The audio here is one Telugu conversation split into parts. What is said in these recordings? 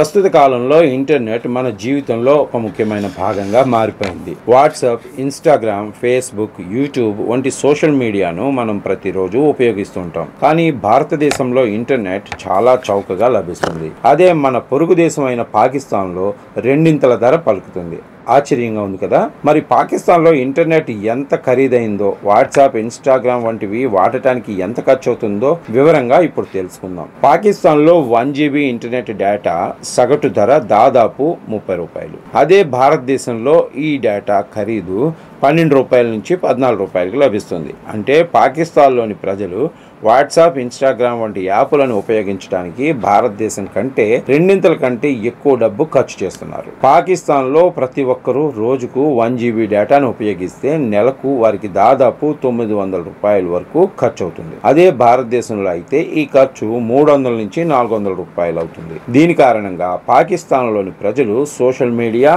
ప్రస్తుత కాలంలో ఇంటర్నెట్ మన జీవితంలో ఒక ముఖ్యమైన భాగంగా మారిపోయింది. వాట్సాప్, ఇన్స్టాగ్రామ్, ఫేస్బుక్, యూట్యూబ్ వంటి సోషల్ మీడియాను మనం ప్రతిరోజు ఉపయోగిస్తుంటాం. కానీ భారతదేశంలో ఇంటర్నెట్ చాలా చౌకగా లభిస్తుంది. అదే మన పొరుగు దేశం అయిన పాకిస్తాన్లో రెండింతల ధర పలుకుతుంది. ఆశ్చర్యంగా ఉంది కదా. మరి పాకిస్తాన్లో ఇంటర్నెట్ ఎంత ఖరీదైందో, వాట్సాప్, ఇన్స్టాగ్రామ్ వంటివి వాడటానికి ఎంత ఖర్చు అవుతుందో వివరంగా ఇప్పుడు తెలుసుకుందాం. పాకిస్తాన్లో 1 GB ఇంటర్నెట్ డేటా సగటు ధర దాదాపు 30 రూపాయలు. అదే భారతదేశంలో ఈ డేటా ఖరీదు 12 రూపాయల నుంచి 14 రూపాయలకు లభిస్తుంది. అంటే పాకిస్తాన్లోని ప్రజలు వాట్సాప్, ఇన్స్టాగ్రామ్ వంటి యాప్లను ఉపయోగించడానికి భారతదేశం కంటే రెండింతల కంటే ఎక్కువ డబ్బు ఖర్చు చేస్తున్నారు. పాకిస్తాన్లో ప్రతి ఒక్కరూ రోజుకు 1 GB డేటాను ఉపయోగిస్తే నెలకు వారికి దాదాపు 900 రూపాయల వరకు ఖర్చు అవుతుంది. అదే భారతదేశంలో అయితే ఈ ఖర్చు 300 నుంచి 400 రూపాయలు అవుతుంది. దీని కారణంగా పాకిస్తాన్లోని ప్రజలు సోషల్ మీడియా,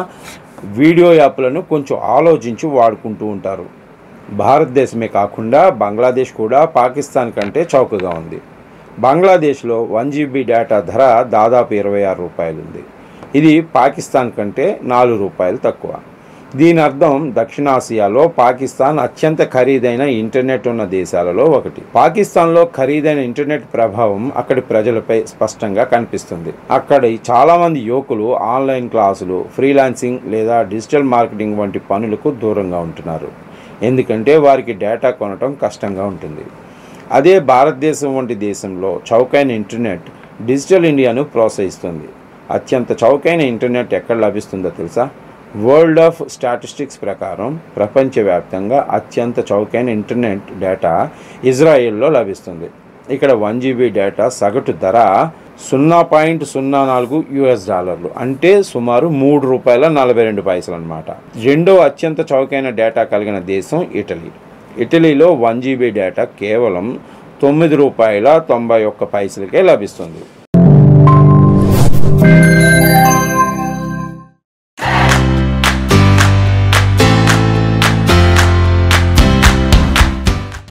వీడియో యాప్లను కొంచెం ఆలోచించి వాడుకుంటూ ఉంటారు. భారతదేశమే కాకుండా బంగ్లాదేశ్ కూడా పాకిస్తాన్ కంటే చౌకగా ఉంది. బంగ్లాదేశ్లో 1 GB డేటా ధర దాదాపు 26 రూపాయలు ఉంది. ఇది పాకిస్తాన్ కంటే 4 రూపాయలు తక్కువ. దీని అర్థం దక్షిణాసియాలో పాకిస్తాన్ అత్యంత ఖరీదైన ఇంటర్నెట్ ఉన్న దేశాలలో ఒకటి. పాకిస్తాన్లో ఖరీదైన ఇంటర్నెట్ ప్రభావం అక్కడి ప్రజలపై స్పష్టంగా కనిపిస్తుంది. అక్కడి చాలామంది యువకులు ఆన్లైన్ క్లాసులు, ఫ్రీలాన్సింగ్ లేదా డిజిటల్ మార్కెటింగ్ వంటి పనులకు దూరంగా ఉంటున్నారు. ఎందుకంటే వారికి డేటా కొనటం కష్టంగా ఉంటుంది. అదే భారతదేశం వంటి దేశంలో చౌకైన ఇంటర్నెట్ డిజిటల్ ఇండియాను ప్రోత్సహిస్తుంది. అత్యంత చౌకైన ఇంటర్నెట్ ఎక్కడ లభిస్తుందో తెలుసా? వరల్డ్ ఆఫ్ స్టాటిస్టిక్స్ ప్రకారం ప్రపంచవ్యాప్తంగా అత్యంత చౌకైన ఇంటర్నెట్ డేటా ఇజ్రాయెల్లో లభిస్తుంది. ఇక్కడ 1 GB డేటా సగటు ధర $0.04 అంటే సుమారు $3.42 అన్నమాట. రెండో అత్యంత చౌకైన డేటా కలిగిన దేశం ఇటలీ. ఇటలీలో 1 GB డేటా కేవలం $9.91 లభిస్తుంది.